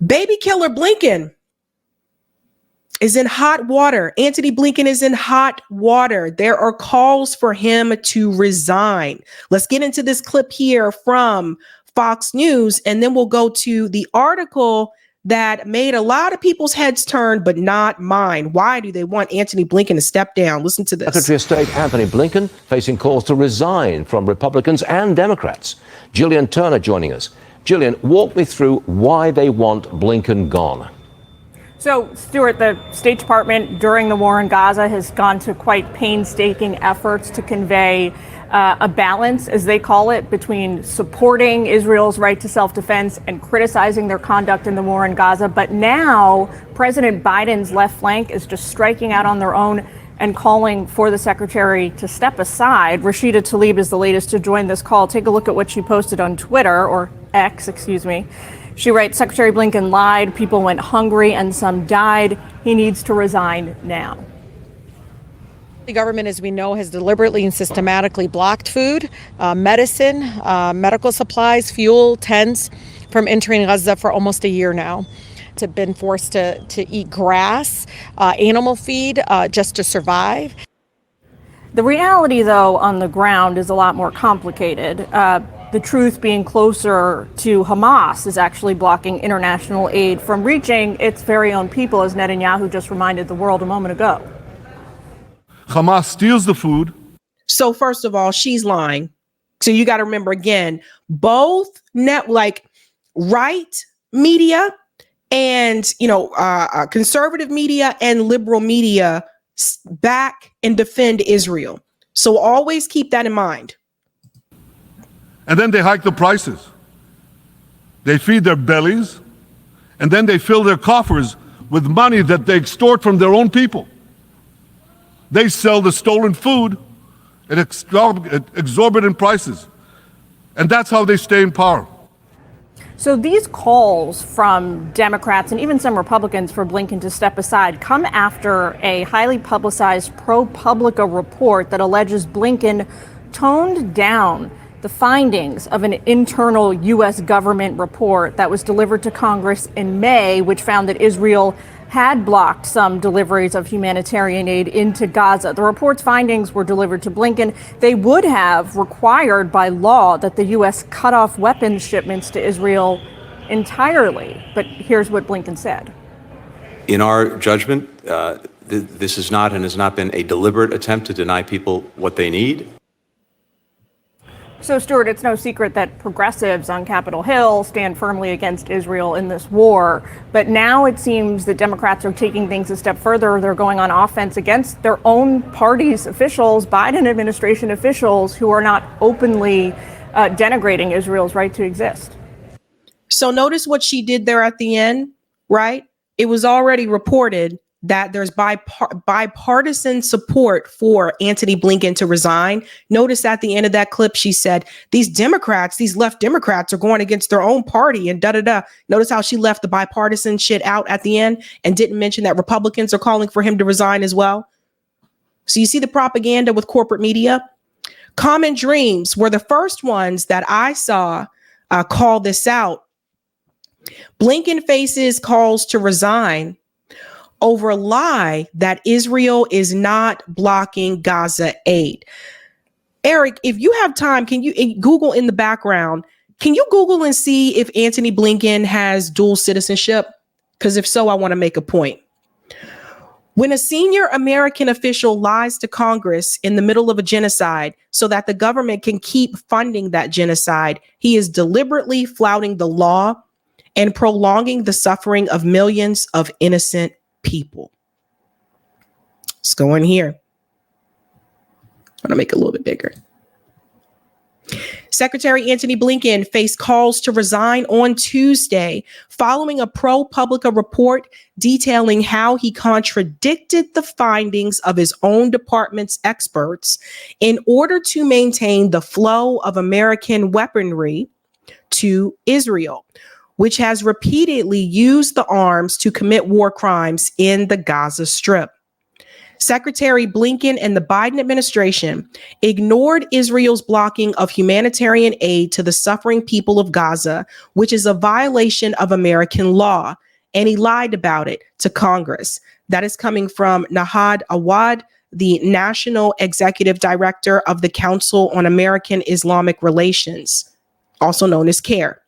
Baby killer Blinken is in hot water. Antony Blinken is in hot water. There are calls for him to resign. Let's get into this clip here from Fox News, and then we'll go to the article that made a lot of people's heads turn, but not mine. Why do they want Antony Blinken to step down? Listen to this. Secretary of State Antony Blinken facing calls to resign from Republicans and Democrats. Gillian Turner joining us. Gillian, walk me through why they want Blinken gone. So, Stuart, the State Department during the war in Gaza has gone to quite painstaking efforts to convey a balance, as they call it, between supporting Israel's right to self-defense and criticizing their conduct in the war in Gaza. But now President Biden's left flank is just striking out on their own and calling for the secretary to step aside. Rashida Tlaib is the latest to join this call. Take a look at what she posted on Twitter, or X, excuse me. She writes, Secretary Blinken lied, people went hungry, and some died. He needs to resign now. The government, as we know, has deliberately and systematically blocked food, medicine, medical supplies, fuel, tents from entering Gaza for almost a year now. Have been forced to eat grass, animal feed, just to survive. The reality, though, on the ground is a lot more complicated. The truth being closer to Hamas is actually blocking international aid from reaching its very own people, as Netanyahu just reminded the world a moment ago. Hamas steals the food. So first of all, she's lying. So you got to remember again, both right media and, conservative media and liberal media back and defend Israel. So always keep that in mind. And then they hike the prices. They feed their bellies, and then they fill their coffers with money that they extort from their own people. They sell the stolen food at exorbitant prices. And that's how they stay in power. So these calls from Democrats and even some Republicans for Blinken to step aside come after a highly publicized ProPublica report that alleges Blinken toned down the findings of an internal U.S. government report that was delivered to Congress in May, which found that Israel had blocked some deliveries of humanitarian aid into Gaza. The report's findings were delivered to Blinken. They would have required by law that the U.S. cut off weapons shipments to Israel entirely. But here's what Blinken said. In our judgment, this is not and has not been a deliberate attempt to deny people what they need. So, Stuart, it's no secret that progressives on Capitol Hill stand firmly against Israel in this war. But now it seems that Democrats are taking things a step further. They're going on offense against their own party's officials, Biden administration officials, who are not openly denigrating Israel's right to exist. So notice what she did there at the end, right? It was already reported that there's bipartisan support for Antony Blinken to resign. Notice at the end of that clip, she said, these Democrats, these left Democrats are going against their own party and da-da-da. Notice how she left the bipartisan shit out at the end and didn't mention that Republicans are calling for him to resign as well. So you see the propaganda with corporate media. Common Dreams were the first ones that I saw call this out. Blinken faces calls to resign over a lie that Israel is not blocking Gaza aid. Eric, if you have time, can you Google in the background? Can you Google and see if Antony Blinken has dual citizenship? Because if so, I want to make a point. When a senior American official lies to Congress in the middle of a genocide so that the government can keep funding that genocide, he is deliberately flouting the law and prolonging the suffering of millions of innocent people. Let's go in here. I'm going to make it a little bit bigger. Secretary Antony Blinken faced calls to resign on Tuesday following a ProPublica report detailing how he contradicted the findings of his own department's experts in order to maintain the flow of American weaponry to Israel, which has repeatedly used the arms to commit war crimes in the Gaza Strip. Secretary Blinken and the Biden administration ignored Israel's blocking of humanitarian aid to the suffering people of Gaza, which is a violation of American law, and he lied about it to Congress. That is coming from Nahad Awad, the National Executive Director of the Council on American Islamic Relations, also known as CARE.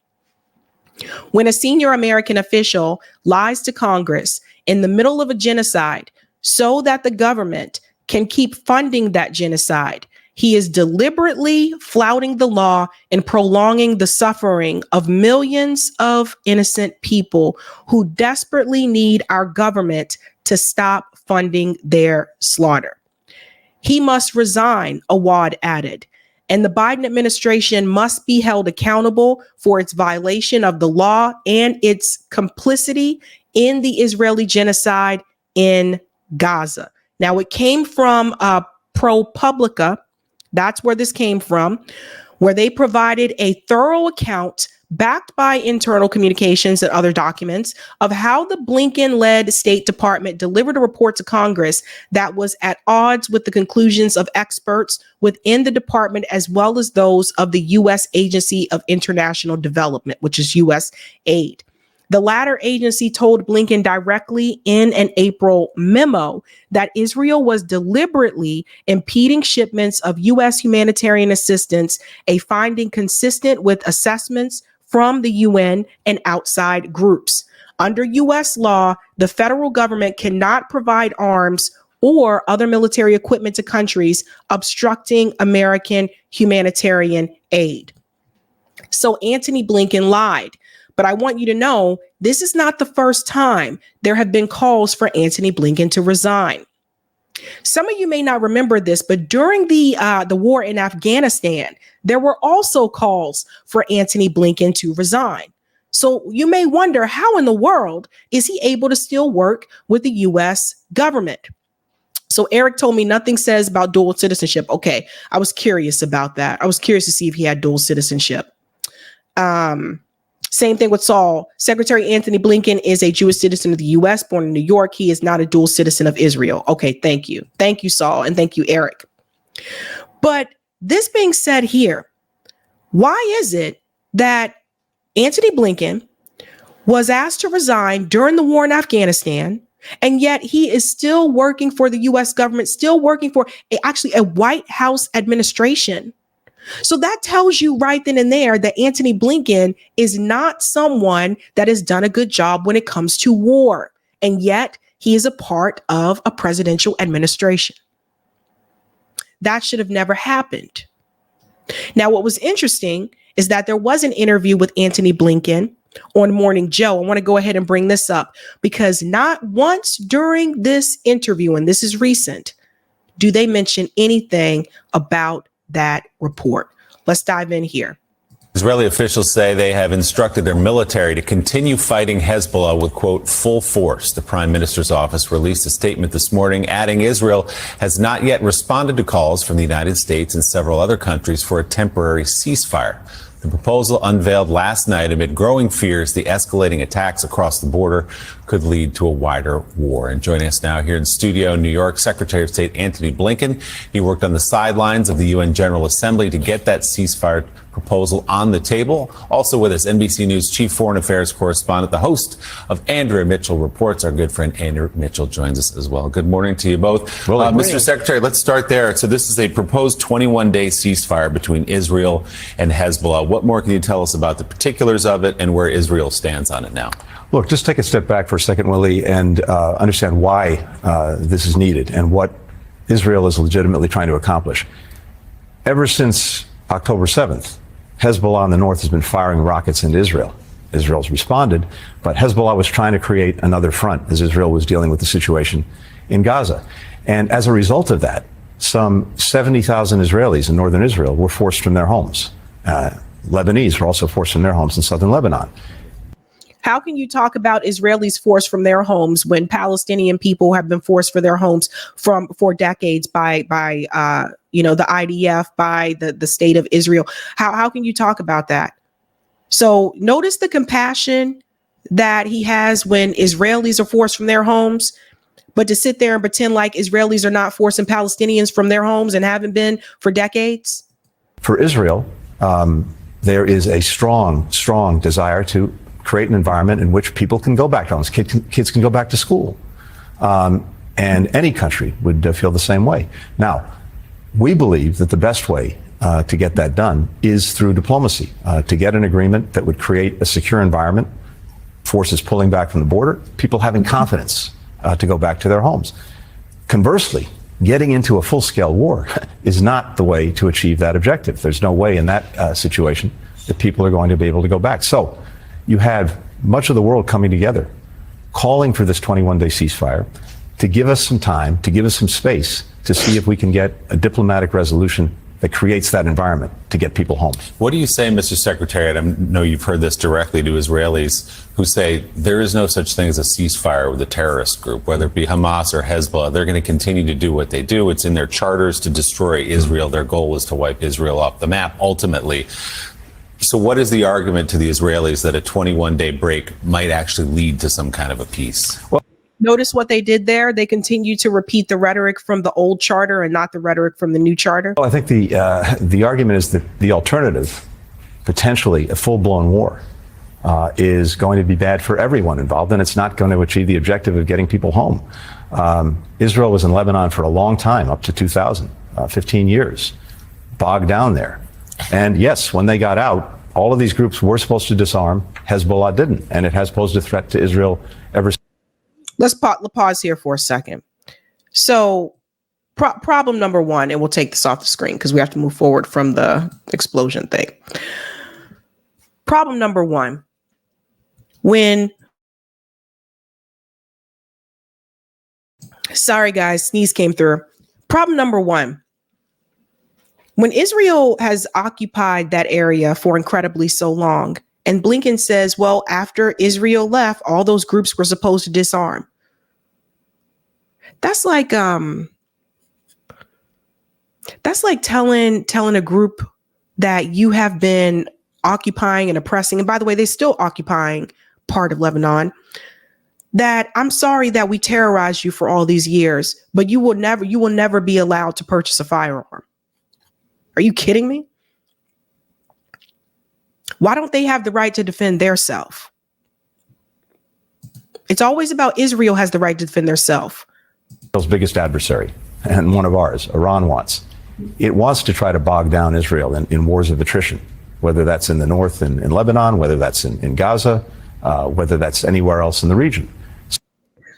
When a senior American official lies to Congress in the middle of a genocide so that the government can keep funding that genocide, he is deliberately flouting the law and prolonging the suffering of millions of innocent people who desperately need our government to stop funding their slaughter. He must resign, Awad added, and the Biden administration must be held accountable for its violation of the law and its complicity in the Israeli genocide in Gaza. Now, it came from ProPublica. That's where this came from, where they provided a thorough account backed by internal communications and other documents of how the Blinken-led State Department delivered a report to Congress that was at odds with the conclusions of experts within the department, as well as those of the U.S. Agency of International Development, which is USAID. The latter agency told Blinken directly in an April memo that Israel was deliberately impeding shipments of U.S. humanitarian assistance, a finding consistent with assessments from the UN and outside groups. Under U.S. law, the federal government cannot provide arms or other military equipment to countries obstructing American humanitarian aid. So Antony Blinken lied. But I want you to know this is not the first time there have been calls for Antony Blinken to resign. Some of you may not remember this, but during the war in Afghanistan, there were also calls for Antony Blinken to resign. So you may wonder, how in the world is he able to still work with the U.S. government? So Eric told me nothing says about dual citizenship. Okay, I was curious about that. I was curious to see if he had dual citizenship. Same thing with Saul. Secretary Antony Blinken is a Jewish citizen of the U.S., born in New York. He is not a dual citizen of Israel. Okay, thank you. Thank you, Saul, and thank you, Eric. But this being said here, why is it that Antony Blinken was asked to resign during the war in Afghanistan, and yet he is still working for the U.S. government, still working for a White House administration? So that tells you right then and there that Antony Blinken is not someone that has done a good job when it comes to war. And yet he is a part of a presidential administration. That should have never happened. Now, what was interesting is that there was an interview with Antony Blinken on Morning Joe. I want to go ahead and bring this up because not once during this interview, and this is recent, do they mention anything about that report. Let's dive in here. Israeli officials say they have instructed their military to continue fighting Hezbollah with, quote, full force. The prime minister's office released a statement this morning, adding Israel has not yet responded to calls from the United States and several other countries for a temporary ceasefire. The proposal unveiled last night amid growing fears the escalating attacks across the border could lead to a wider war. And joining us now here in studio in New York, Secretary of State Antony Blinken. He worked on the sidelines of the UN General Assembly to get that ceasefire proposal on the table. Also with us, NBC News Chief Foreign Affairs Correspondent, the host of Andrea Mitchell Reports. Our good friend Andrea Mitchell joins us as well. Good morning to you both. Mr. Secretary, let's start there. So this is a proposed 21-day ceasefire between Israel and Hezbollah. What more can you tell us about the particulars of it and where Israel stands on it now? Look, just take a step back for a second, Willie, and understand why this is needed and what Israel is legitimately trying to accomplish. Ever since October 7th, Hezbollah in the north has been firing rockets into Israel. Israel's responded, but Hezbollah was trying to create another front as Israel was dealing with the situation in Gaza. And as a result of that, some 70,000 Israelis in northern Israel were forced from their homes. Lebanese were also forced from their homes in southern Lebanon. How can you talk about Israelis forced from their homes when Palestinian people have been forced from their homes for decades by the IDF, by the state of Israel? How can you talk about that? So notice the compassion that he has when Israelis are forced from their homes. But to sit there and pretend like Israelis are not forcing Palestinians from their homes and haven't been for decades. For Israel, there is a strong, strong desire to create an environment in which people can go back to homes. Kids can go back to school. And any country would feel the same way. Now, we believe that the best way to get that done is through diplomacy, to get an agreement that would create a secure environment, forces pulling back from the border, people having confidence to go back to their homes. Conversely, getting into a full-scale war is not the way to achieve that objective. There's no way in that situation that people are going to be able to go back. So you have much of the world coming together, calling for this 21-day ceasefire to give us some time, to give us some space to see if we can get a diplomatic resolution that creates that environment to get people home. What do you say, Mr. Secretary? I know you've heard this directly to Israelis who say there is no such thing as a ceasefire with a terrorist group, whether it be Hamas or Hezbollah. They're going to continue to do what they do. It's in their charters to destroy Israel. Their goal is to wipe Israel off the map, ultimately. So what is the argument to the Israelis that a 21-day break might actually lead to some kind of a peace? Well, notice what they did there. They continue to repeat the rhetoric from the old charter and not the rhetoric from the new charter. I think the argument is that the alternative, potentially a full-blown war, is going to be bad for everyone involved, and it's not going to achieve the objective of getting people home. Israel was in Lebanon for a long time, up to 2000, 15 years, bogged down there. And yes, when they got out, all of these groups were supposed to disarm. Hezbollah didn't, and it has posed a threat to Israel ever since. Let's pause here for a second. So problem number one, and we'll take this off the screen because we have to move forward from the explosion thing. Problem number one, sorry guys, sneeze came through. Problem number one, when Israel has occupied that area for incredibly so long, and Blinken says, well, after Israel left, all those groups were supposed to disarm. That's like telling a group that you have been occupying and oppressing, and by the way, they're still occupying part of Lebanon, that I'm sorry that we terrorized you for all these years, but you will never be allowed to purchase a firearm. Are you kidding me? Why don't they have the right to defend their self? It's always about Israel has the right to defend their self. Israel's biggest adversary, and one of ours, Iran wants. It wants to try to bog down Israel in wars of attrition, whether that's in the north in Lebanon, whether that's in Gaza, whether that's anywhere else in the region.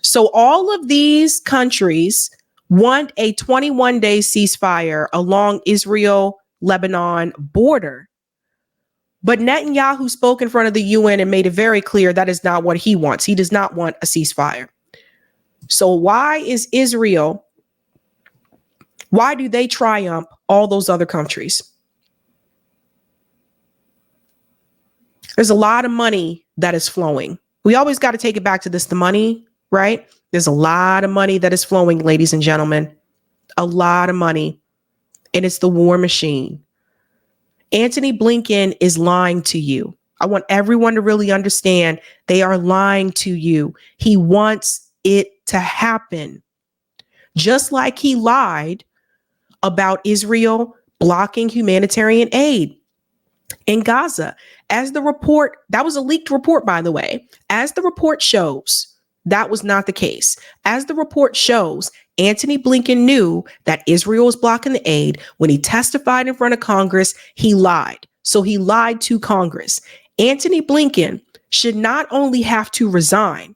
So all of these countries want a 21-day ceasefire along Israel-Lebanon border. But Netanyahu spoke in front of the UN and made it very clear that is not what he wants. He does not want a ceasefire. So why do they triumph all those other countries? There's a lot of money that is flowing. We always got to take it back to the money, right? There's a lot of money that is flowing, ladies and gentlemen. A lot of money. And it's the war machine. Antony Blinken is lying to you. I want everyone to really understand they are lying to you. He wants it to happen. Just like he lied about Israel blocking humanitarian aid in Gaza. As the report, that was a leaked report, by the way, as the report shows, that was not the case. As the report shows, Antony Blinken knew that Israel was blocking the aid. When he testified in front of Congress, he lied. So he lied to Congress. Antony Blinken should not only have to resign,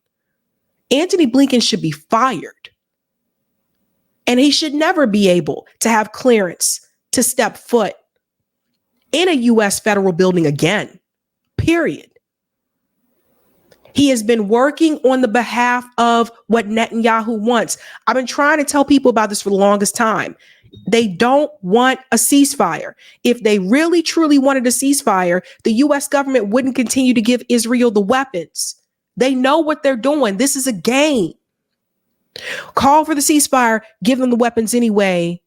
Antony Blinken should be fired. And he should never be able to have clearance to step foot in a U.S. federal building again, period. He has been working on the behalf of what Netanyahu wants. I've been trying to tell people about this for the longest time. They don't want a ceasefire. If they really, truly wanted a ceasefire, the U.S. government wouldn't continue to give Israel the weapons. They know what they're doing. This is a game. Call for the ceasefire, give them the weapons anyway,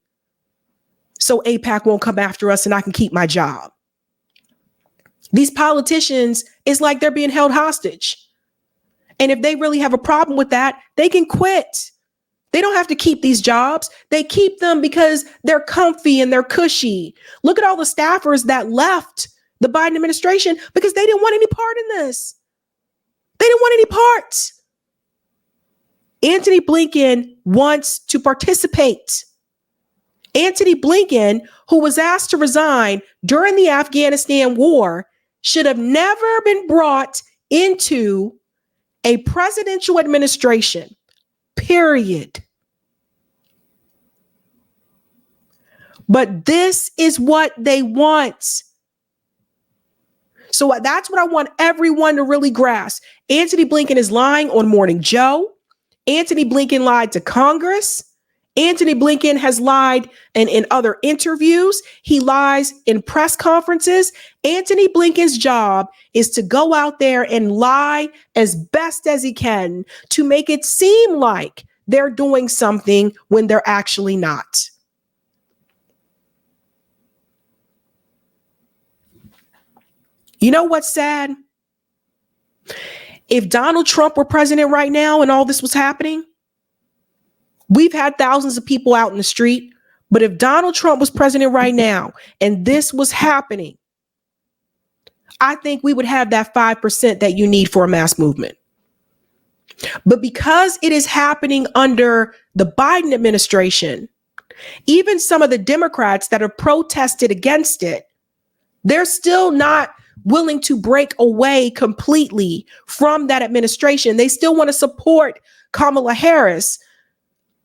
so AIPAC won't come after us and I can keep my job. These politicians, it's like they're being held hostage. And if they really have a problem with that, they can quit. They don't have to keep these jobs. They keep them because they're comfy and they're cushy. Look at all the staffers that left the Biden administration because they didn't want any part in this. They didn't want any parts. Antony Blinken wants to participate. Antony Blinken, who was asked to resign during the Afghanistan war, should have never been brought into a presidential administration, period. But this is what they want. So that's what I want everyone to really grasp. Antony Blinken is lying on Morning Joe. Antony Blinken lied to Congress. Antony Blinken has lied in other interviews. He lies in press conferences. Antony Blinken's job is to go out there and lie as best as he can to make it seem like they're doing something when they're actually not. You know what's sad? If Donald Trump were president right now and all this was happening, we've had thousands of people out in the street. But if Donald Trump was president right now and this was happening, I think we would have that 5% that you need for a mass movement. But because it is happening under the Biden administration, even some of the Democrats that have protested against it, they're still not willing to break away completely from that administration. They still want to support Kamala Harris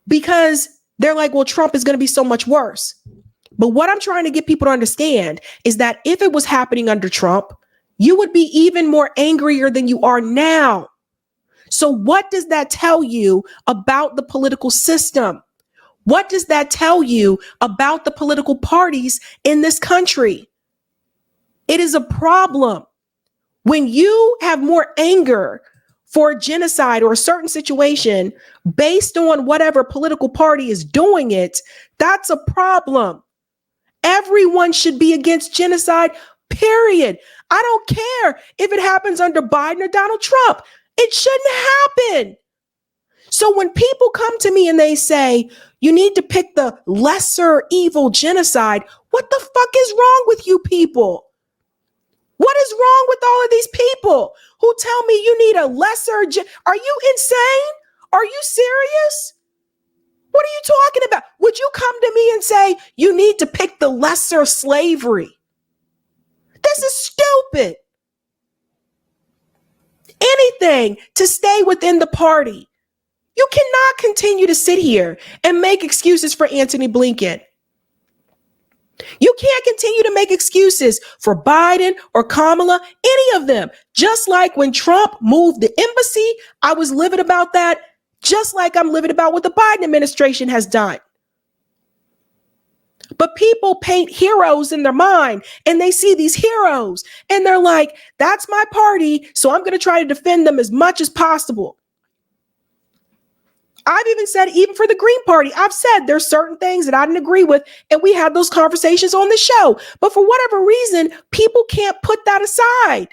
because they're like, well, Trump is going to be so much worse. But what I'm trying to get people to understand is that if it was happening under Trump, you would be even more angrier than you are now. So what does that tell you about the political system? What does that tell you about the political parties in this country? It is a problem when you have more anger for genocide or a certain situation based on whatever political party is doing it. That's a problem. Everyone should be against genocide, period. I don't care if it happens under Biden or Donald Trump. It shouldn't happen. So when people come to me and they say, you need to pick the lesser evil genocide, what the fuck is wrong with you people? What is wrong with all of these people who tell me you need a lesser? Are you insane? Are you serious? What are you talking about? Would you come to me and say you need to pick the lesser slavery? This is stupid. Anything to stay within the party. You cannot continue to sit here and make excuses for Antony Blinken. You can't continue to make excuses for Biden or Kamala, any of them. Just like when Trump moved the embassy, I was livid about that, just like I'm livid about what the Biden administration has done. But people paint heroes in their mind and they see these heroes and they're like, that's my party, so I'm going to try to defend them as much as possible. I've even said, even for the Green Party, I've said there's certain things that I didn't agree with, and we had those conversations on the show. But for whatever reason, people can't put that aside.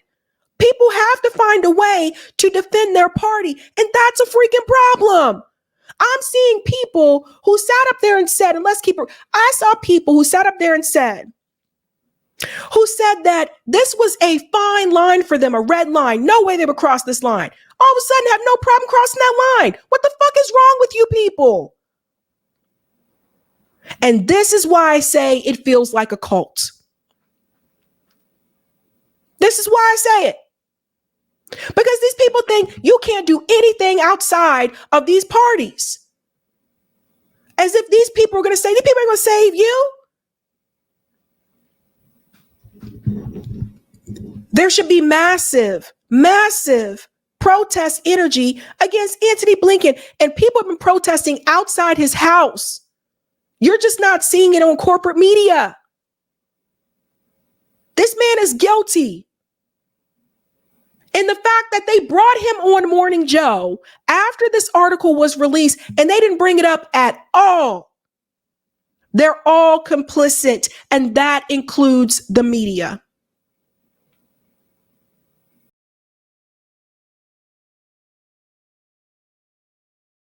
People have to find a way to defend their party, and that's a freaking problem. I'm seeing people who sat up there and said, and I saw people who sat up there and said that this was a fine line for them, a red line. No way they would cross this line. All of a sudden have no problem crossing that line. What the fuck is wrong with you people? And this is why I say it feels like a cult. This is why I say it. Because these people think you can't do anything outside of these parties. As if these people are going to say, these people are going to save you. There should be massive protest energy against Antony Blinken. And people have been protesting outside his house. You're just not seeing it on corporate media. This man is guilty. And the fact that they brought him on Morning Joe after this article was released and they didn't bring it up at all. They're all complicit, and that includes the media.